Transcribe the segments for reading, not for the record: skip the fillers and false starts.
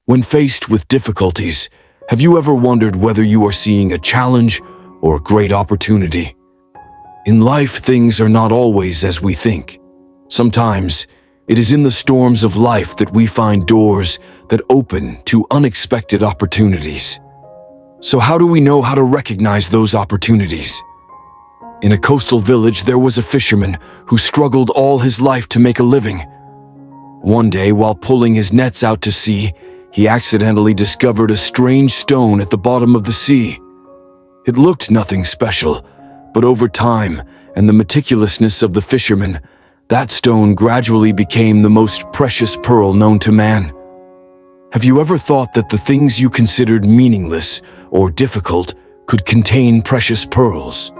When faced with difficulties, have you ever wondered whether you are seeing a challenge or a great opportunity? In life, things are not always as we think. Sometimes, it is in the storms of life that we find doors that open to unexpected opportunities. So how do we know how to recognize those opportunities? In a coastal village, there was a fisherman who struggled all his life to make a living. One day, while pulling his nets out to sea, he accidentally discovered a strange stone at the bottom of the sea. It looked nothing special, but over time and the meticulousness of the fisherman, that stone gradually became the most precious pearl known to man. Have you ever thought that the things you considered meaningless or difficult could contain precious pearls?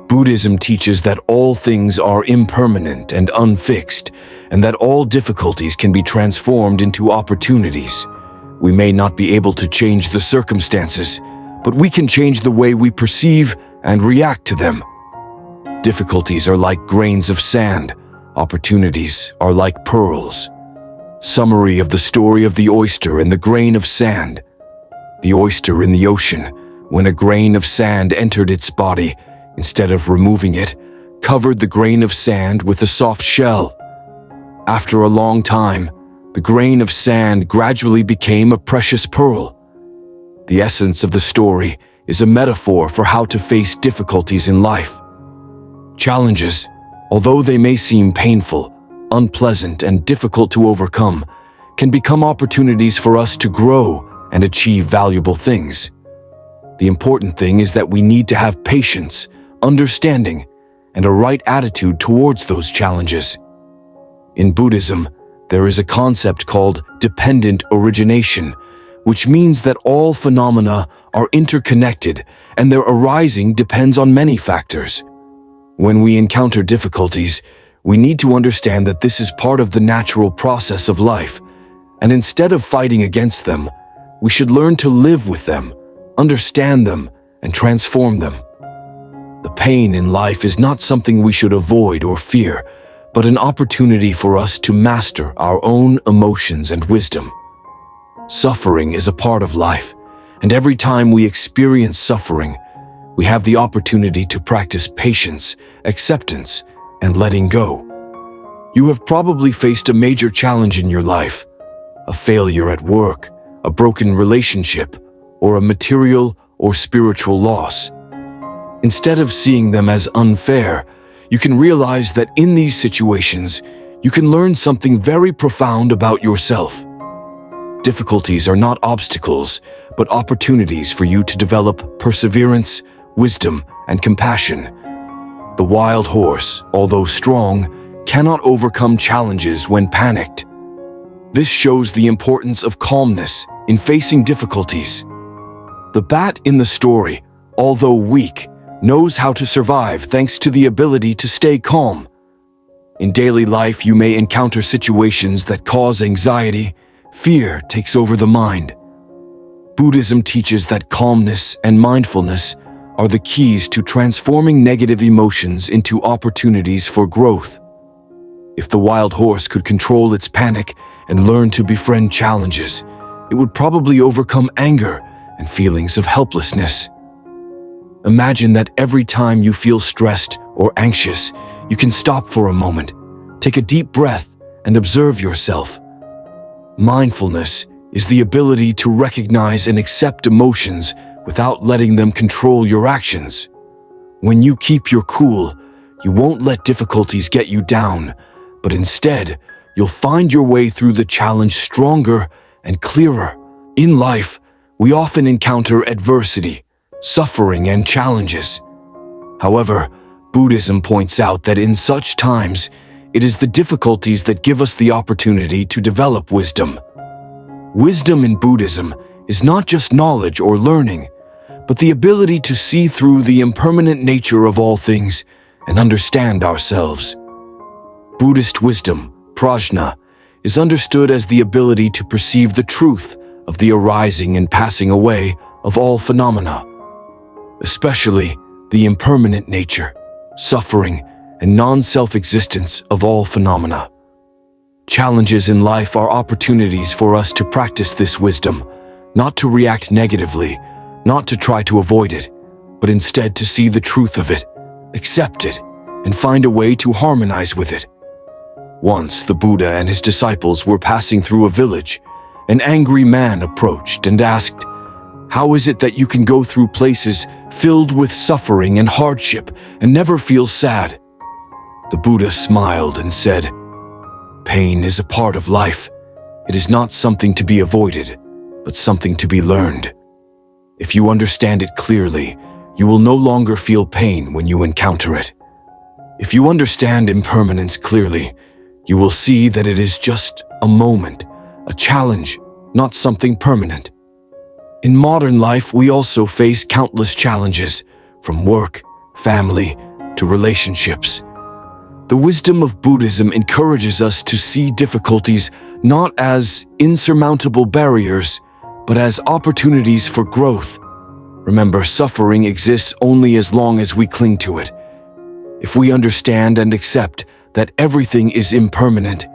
Buddhism teaches that all things are impermanent and unfixed, and that all difficulties can be transformed into opportunities. We may not be able to change the circumstances, but we can change the way we perceive and react to them. Difficulties are like grains of sand. Opportunities are like pearls. Summary of the story of the oyster and the grain of sand. The oyster in the ocean, when a grain of sand entered its body, instead of removing it, covered the grain of sand with a soft shell. After a long time, the grain of sand gradually became a precious pearl. The essence of the story is a metaphor for how to face difficulties in life. Challenges, although they may seem painful, unpleasant, and difficult to overcome, can become opportunities for us to grow and achieve valuable things. The important thing is that we need to have patience, understanding, and a right attitude towards those challenges. In Buddhism, there is a concept called dependent origination, which means that all phenomena are interconnected and their arising depends on many factors. When we encounter difficulties, we need to understand that this is part of the natural process of life, and instead of fighting against them, we should learn to live with them, understand them, and transform them. The pain in life is not something we should avoid or fear, but an opportunity for us to master our own emotions and wisdom. Suffering is a part of life, and every time we experience suffering, we have the opportunity to practice patience, acceptance, and letting go. You have probably faced a major challenge in your life, a failure at work, a broken relationship, or a material or spiritual loss. Instead of seeing them as unfair, you can realize that in these situations, you can learn something very profound about yourself. Difficulties are not obstacles, but opportunities for you to develop perseverance, wisdom, and compassion. The wild horse, although strong, cannot overcome challenges when panicked. This shows the importance of calmness in facing difficulties. The bat in the story, although weak, knows how to survive thanks to the ability to stay calm. In daily life, you may encounter situations that cause anxiety. Fear takes over the mind. Buddhism teaches that calmness and mindfulness are the keys to transforming negative emotions into opportunities for growth. If the wild horse could control its panic and learn to befriend challenges, it would probably overcome anger and feelings of helplessness. Imagine that every time you feel stressed or anxious, you can stop for a moment, take a deep breath, and observe yourself. Mindfulness is the ability to recognize and accept emotions without letting them control your actions. When you keep your cool, you won't let difficulties get you down, but instead, you'll find your way through the challenge stronger and clearer. In life, we often encounter adversity, suffering, and challenges. However, Buddhism points out that in such times, it is the difficulties that give us the opportunity to develop wisdom. Wisdom in Buddhism is not just knowledge or learning, but the ability to see through the impermanent nature of all things and understand ourselves. Buddhist wisdom, prajna, is understood as the ability to perceive the truth of the arising and passing away of all phenomena, especially the impermanent nature, suffering, and non-self-existence of all phenomena. Challenges in life are opportunities for us to practice this wisdom, not to react negatively, not to try to avoid it, but instead to see the truth of it, accept it, and find a way to harmonize with it. Once the Buddha and his disciples were passing through a village. An angry man approached and asked, "How is it that you can go through places filled with suffering and hardship and never feel sad?" The Buddha smiled and said, "Pain is a part of life. It is not something to be avoided, but something to be learned. If you understand it clearly, you will no longer feel pain when you encounter it. If you understand impermanence clearly, you will see that it is just a moment, a challenge, not something permanent." In modern life, we also face countless challenges, from work, family, to relationships. The wisdom of Buddhism encourages us to see difficulties not as insurmountable barriers, but as opportunities for growth. Remember, suffering exists only as long as we cling to it. If we understand and accept that everything is impermanent,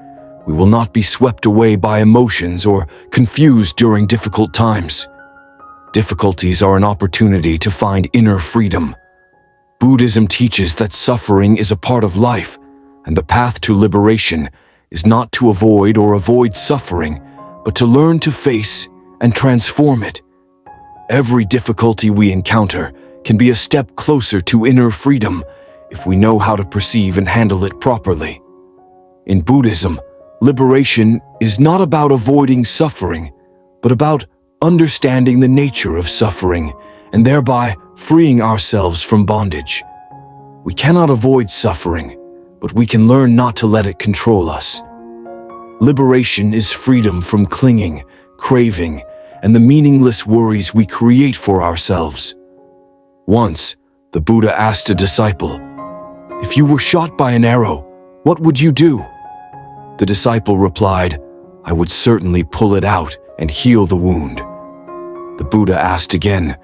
we will not be swept away by emotions or confused during difficult times. Difficulties are an opportunity to find inner freedom. Buddhism teaches that suffering is a part of life, and the path to liberation is not to avoid suffering, but to learn to face and transform it. Every difficulty we encounter can be a step closer to inner freedom if we know how to perceive and handle it properly. In Buddhism, liberation is not about avoiding suffering, but about understanding the nature of suffering and thereby freeing ourselves from bondage. We cannot avoid suffering, but we can learn not to let it control us. Liberation is freedom from clinging, craving, and the meaningless worries we create for ourselves. Once, the Buddha asked a disciple, "If you were shot by an arrow, what would you do?" The disciple replied, "I would certainly pull it out and heal the wound." The Buddha asked again,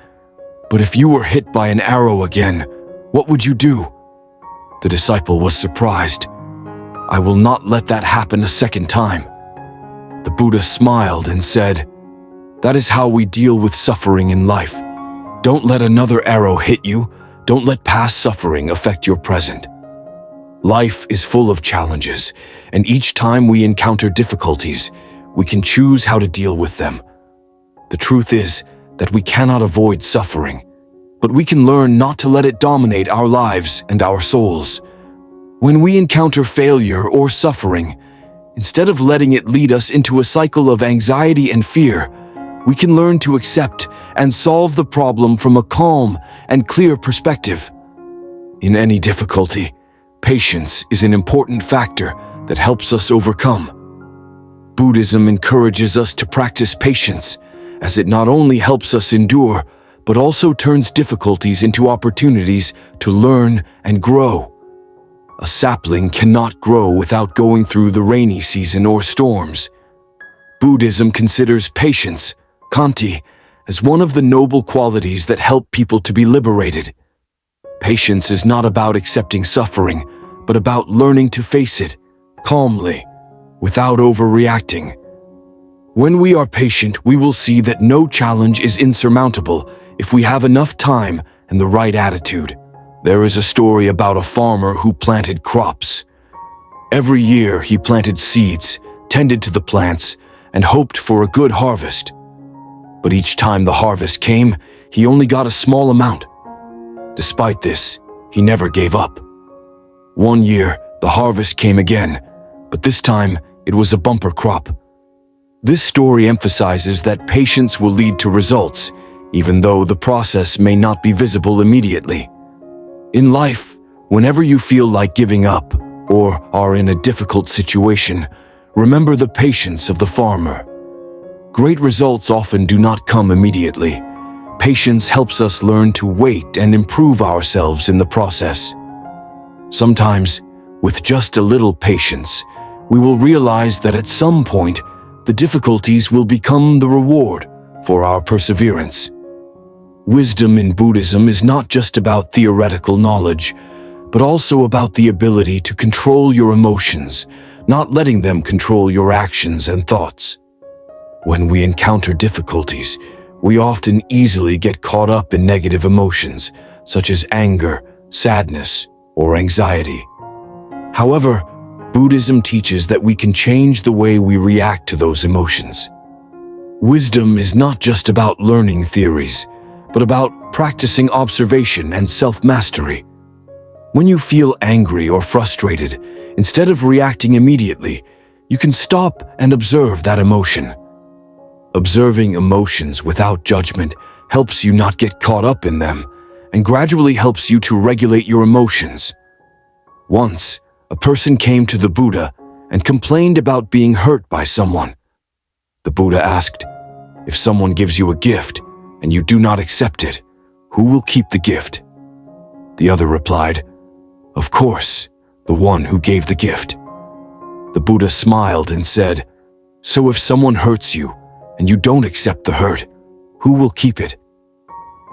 "But if you were hit by an arrow again, what would you do?" The disciple was surprised. "I will not let that happen a second time." The Buddha smiled and said, "That is how we deal with suffering in life. Don't let another arrow hit you. Don't let past suffering affect your present." Life is full of challenges, and each time we encounter difficulties, we can choose how to deal with them. The truth is that we cannot avoid suffering, but we can learn not to let it dominate our lives and our souls. When we encounter failure or suffering, instead of letting it lead us into a cycle of anxiety and fear, we can learn to accept and solve the problem from a calm and clear perspective. In any difficulty, patience is an important factor that helps us overcome. Buddhism encourages us to practice patience, as it not only helps us endure, but also turns difficulties into opportunities to learn and grow. A sapling cannot grow without going through the rainy season or storms. Buddhism considers patience, khanti, as one of the noble qualities that help people to be liberated. Patience is not about accepting suffering, but about learning to face it calmly, without overreacting. When we are patient, we will see that no challenge is insurmountable if we have enough time and the right attitude. There is a story about a farmer who planted crops. Every year he planted seeds, tended to the plants, and hoped for a good harvest. But each time the harvest came, he only got a small amount. Despite this, he never gave up. One year, the harvest came again, but this time it was a bumper crop. This story emphasizes that patience will lead to results, even though the process may not be visible immediately. In life, whenever you feel like giving up or are in a difficult situation, remember the patience of the farmer. Great results often do not come immediately. Patience helps us learn to wait and improve ourselves in the process. Sometimes, with just a little patience, we will realize that at some point, the difficulties will become the reward for our perseverance. Wisdom in Buddhism is not just about theoretical knowledge, but also about the ability to control your emotions, not letting them control your actions and thoughts. When we encounter difficulties, we often easily get caught up in negative emotions, such as anger, sadness, or anxiety. However, Buddhism teaches that we can change the way we react to those emotions. Wisdom is not just about learning theories, but about practicing observation and self-mastery. When you feel angry or frustrated, instead of reacting immediately, you can stop and observe that emotion. Observing emotions without judgment helps you not get caught up in them and gradually helps you to regulate your emotions. Once, a person came to the Buddha and complained about being hurt by someone. The Buddha asked, "If someone gives you a gift and you do not accept it, who will keep the gift?" The other replied, "Of course, the one who gave the gift." The Buddha smiled and said, "So if someone hurts you and you don't accept the hurt, who will keep it?"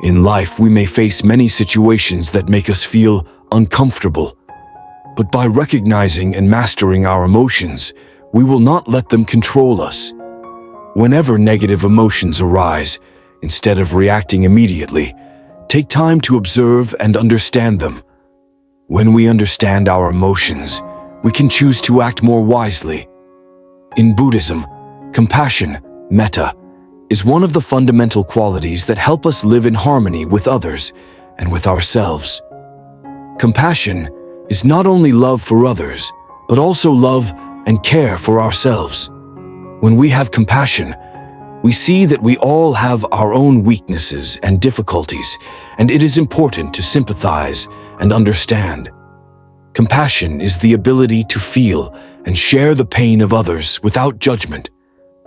In life, we may face many situations that make us feel uncomfortable, but by recognizing and mastering our emotions, we will not let them control us. Whenever negative emotions arise, instead of reacting immediately, take time to observe and understand them. When we understand our emotions, we can choose to act more wisely. In Buddhism, compassion, metta, is one of the fundamental qualities that help us live in harmony with others and with ourselves. Compassion is not only love for others, but also love and care for ourselves. When we have compassion, we see that we all have our own weaknesses and difficulties, and it is important to sympathize and understand. Compassion is the ability to feel and share the pain of others without judgment,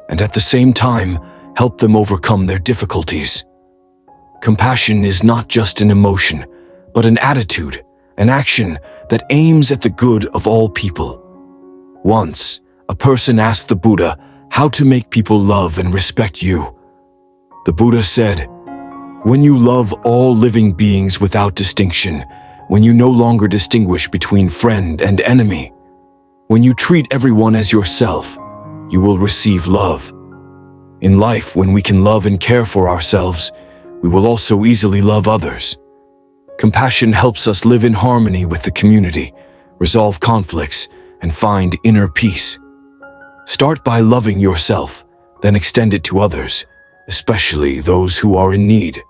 and at the same time, help them overcome their difficulties. Compassion is not just an emotion, but an attitude, an action that aims at the good of all people. Once, a person asked the Buddha how to make people love and respect you. The Buddha said, "When you love all living beings without distinction, when you no longer distinguish between friend and enemy, when you treat everyone as yourself, you will receive love." In life, when we can love and care for ourselves, we will also easily love others. Compassion helps us live in harmony with the community, resolve conflicts, and find inner peace. Start by loving yourself, then extend it to others, especially those who are in need.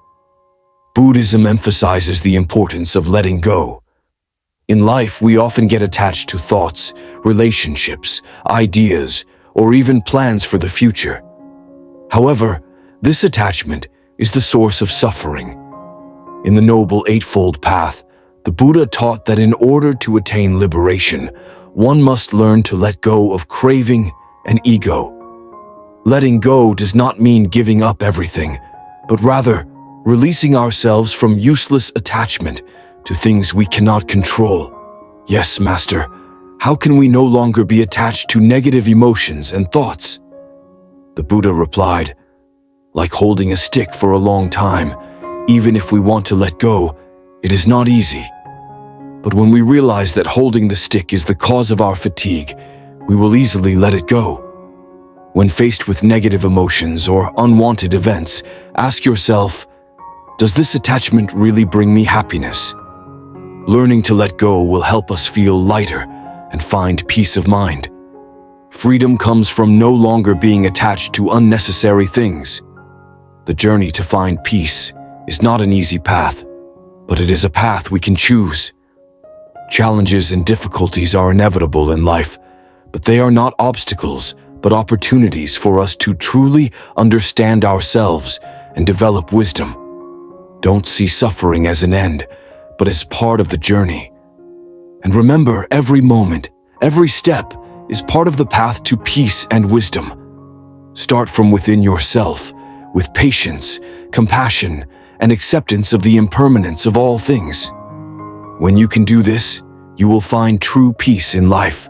Buddhism emphasizes the importance of letting go. In life, we often get attached to thoughts, relationships, ideas, or even plans for the future. However, this attachment is the source of suffering. In the Noble Eightfold Path, the Buddha taught that in order to attain liberation, one must learn to let go of craving and ego. Letting go does not mean giving up everything, but rather releasing ourselves from useless attachment to things we cannot control. Yes, Master, how can we no longer be attached to negative emotions and thoughts? The Buddha replied, "Like holding a stick for a long time, even if we want to let go, it is not easy. But when we realize that holding the stick is the cause of our fatigue, we will easily let it go." When faced with negative emotions or unwanted events, ask yourself, does this attachment really bring me happiness? Learning to let go will help us feel lighter and find peace of mind. Freedom comes from no longer being attached to unnecessary things. The journey to find peace is not an easy path, but it is a path we can choose. Challenges and difficulties are inevitable in life, but they are not obstacles, but opportunities for us to truly understand ourselves and develop wisdom. Don't see suffering as an end, but as part of the journey. And remember, every moment, every step is part of the path to peace and wisdom. Start from within yourself, with patience, compassion, and acceptance of the impermanence of all things. When you can do this, you will find true peace in life